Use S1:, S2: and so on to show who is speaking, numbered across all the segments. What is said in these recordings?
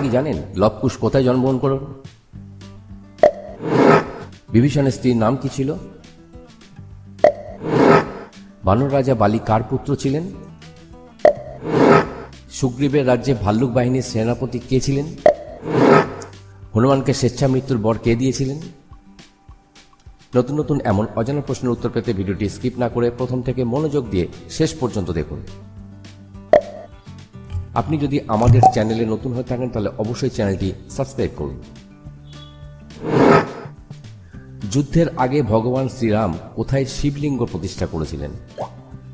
S1: কি জানেন লব কুশ কোথায় জন্মগ্রহণ করল? বিভীষণের স্ত্রীর নাম কি ছিল? বানর রাজা বালি কার পুত্র ছিলেন? সুগ্রীবের রাজ্যে ভাল্লুক বাহিনীর সেনাপতি কে ছিলেন? হনুমানকে স্বেচ্ছা মৃত্যুর বর কে দিয়েছিলেন? নতুন নতুন এমন অজানা প্রশ্নের উত্তর পেতে ভিডিওটি স্কিপ না করে প্রথম থেকে মনোযোগ দিয়ে শেষ পর্যন্ত দেখুন। আপনি যদি আমাদের চ্যানেলে নতুন হয়ে থাকেন তাহলে অবশ্যই চ্যানেলটি সাবস্ক্রাইব করুন। যুদ্ধের আগে ভগবান শ্রীরাম কোথায় শিবলিঙ্গ প্রতিষ্ঠা করেছিলেন?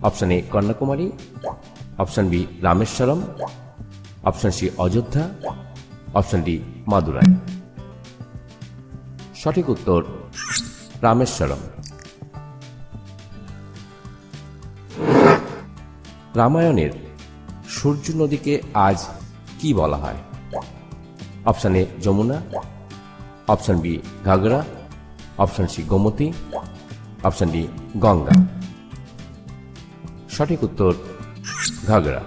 S1: Option A Kanyakumari, option B Rameswaram, option C Ayodhya, option D Madurai. সঠিক উত্তর রামেশ্বরম। রামায়ণের সূর্য নদীকে আজ কি বলা হয়? Option A Yamuna, option B Ghaghara, option C Gomti, option D Ganga. সঠিক উত্তর ঘাগরা।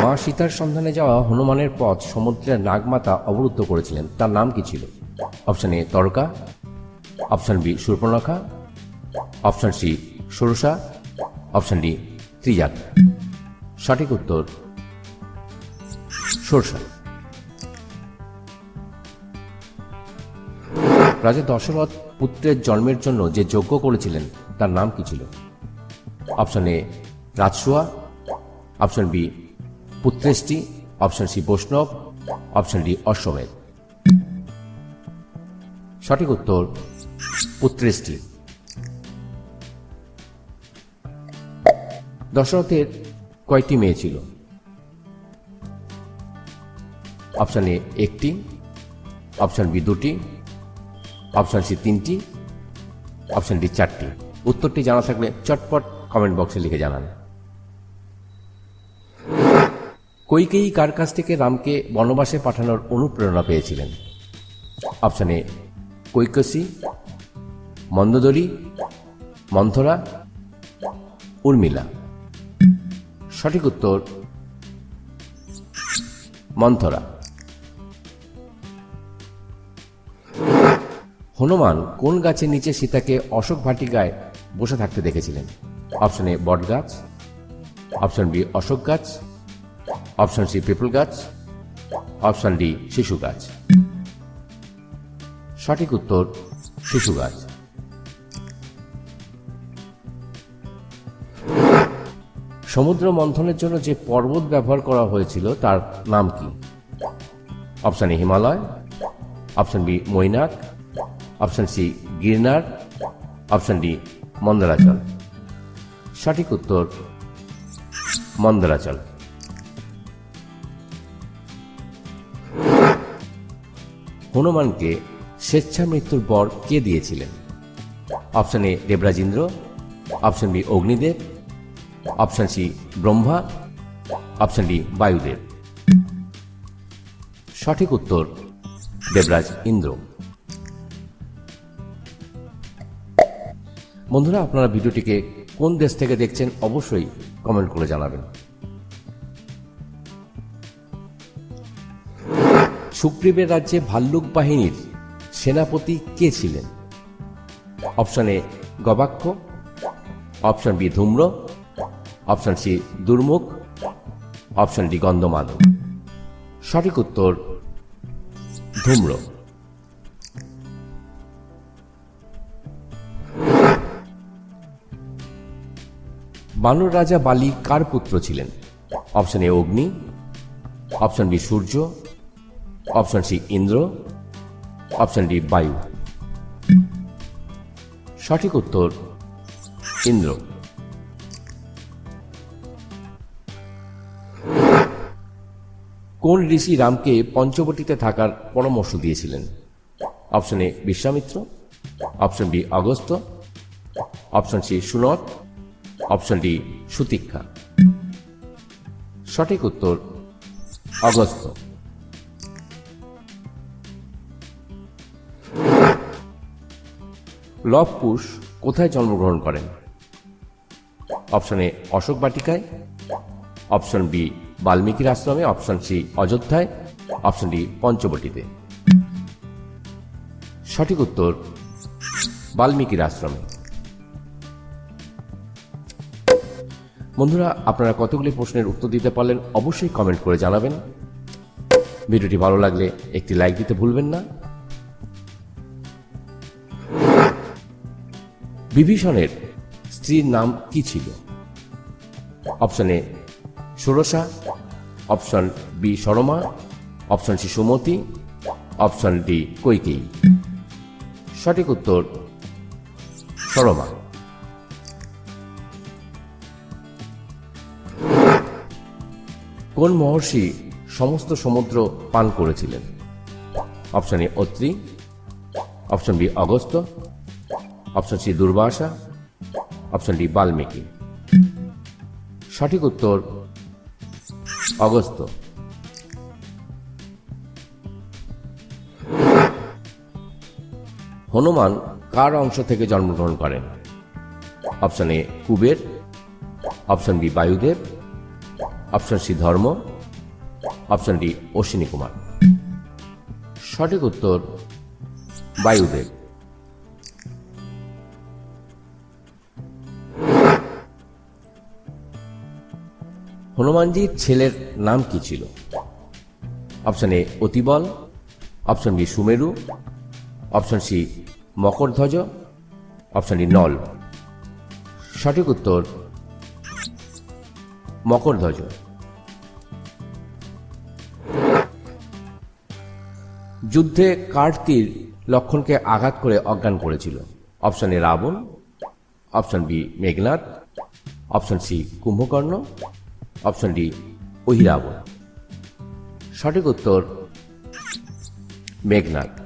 S1: মা সীতার সন্ধানে যাওয়া হনুমানের পথ সমুদ্রের নাগমাতা অবরুদ্ধ করেছিলেন, তার নাম কি ছিল? Option A Taraka, option B Shurpanakha, option C Surasa, option D Trijata. সঠিক উত্তর সুরসা। রাজা দশরথ পুত্রের জন্মের জন্য যে যজ্ঞ করেছিলেন তার নাম কি ছিল? Option A Rajasuya, option B Putreshti, option C Vaishnav, option D Ashvamedha. সঠিক উত্তর পুত্রেষ্টি। দশরথের কয়টি মেয়ে ছিল? অপশন এ একটি, অপশন বি দুটি, অপশন সি তিনটি, অপশন ডি চারটি। উত্তরটি জানা থাকলে চটপট কমেন্ট বক্সে লিখে জানান। কৈকেয়ী কার কাছ থেকে রামকে বনবাসে পাঠানোর অনুপ্রেরণা পেয়েছিলেন? Option A Kaikasi, Mandodari, Manthara, Urmila. সঠিক উত্তর মন্থরা। হনুমান কোন গাছের নিচে সীতাকে অশোক ভাটিকায় বসে থাকতে দেখেছিলেন? অপশন এ বট গাছ, অপশন বি অশোক গাছ, অপশন সি পিপল গাছ, অপশন ডি শিশু গাছ। সঠিক উত্তর শিশু গাছ। সমুদ্র মন্থনের জন্য যে পর্বত ব্যবহার করা হয়েছিল তার নাম কি? Option A Himalaya, option B Mainak, option C Girnar, option D Mandarachal. সঠিক উত্তর মন্দরাচল। হনুমানকে স্বেচ্ছা মৃত্যুর বর কে দিয়েছিলেন? Option A Devrajendra, option B Agnidev, option C Brahma, option D বায়ুদেব। সঠিক উত্তর দেবরাজ ইন্দ্র। বন্ধুরা, আপনারা ভিডিওটিকে কোন দেশ থেকে দেখছেন অবশ্যই কমেন্ট করে জানাবেন। সুগ্রীবের রাজ্যে ভাল্লুক বাহিনীর সেনাপতি কে ছিলেন? Option A Gavaksha, option B Dhumra, option C Durmukh, option D Gandhamadak. সঠিক উত্তর ধূম্র। বানর রাজা বালি কার পুত্র ছিলেন? Option A Agni, option B Surya, option C Indra, option D Vayu. সঠিক উত্তর ইন্দ্র। কোন ঋষি রামকে পঞ্চবটিতে থাকার পরামর্শ দিয়েছিলেন? Option A Vishwamitra, option B Agastya, option C Sunak, option D Sutikshna. সঠিক উত্তর অগস্ত্য। লব কুশ কোথায় জন্মগ্রহণ করেন? অপশন এ অশোক বাটিকায়, অপশন বি বাল্মীকির আশ্রমে, অপশন সি অযোধ্যায়, অপশন ডি পঞ্চবটিতে। সঠিক উত্তর বাল্মীকির আশ্রমে। বন্ধুরা, আপনারা কতগুলি প্রশ্নের উত্তর দিতে পারলেন অবশ্যই কমেন্ট করে জানাবেন। ভিডিওটি ভালো লাগলে একটি লাইক দিতে ভুলবেন না। বিভীষণের স্ত্রীর নাম কি ছিল? Option A Shodasha, option B Sarama, option C Sumati, option D Kaikeyi. সঠিক উত্তর সরমা। কোন মহর্ষি সমস্ত সমুদ্র পান করেছিলেন? Option A Atri, option B Agastya, option C Durvasa, option D Valmiki. সঠিক উত্তর অগস্ত্য। হনুমান কার অংশ থেকে জন্মগ্রহণ করেন? Option A Kuber, option B বায়ুদেব, option C Dharma, option D Ashwini Kumar. সঠিক উত্তর বায়ুদেব। হনুমানজির ছেলের নাম কি ছিল? Option A অতিবল, option B Sumeru, option C Makardhwaj, option D Nal. সঠিক উত্তর মকরধ্বজ। যুদ্ধে কার তীর লক্ষণকে আঘাত করে অজ্ঞান করেছিল? Option A Ravan, option B Meghnad, option C Kumbhakarna, option D Ahiravan. সঠিক উত্তর মেঘনাদ।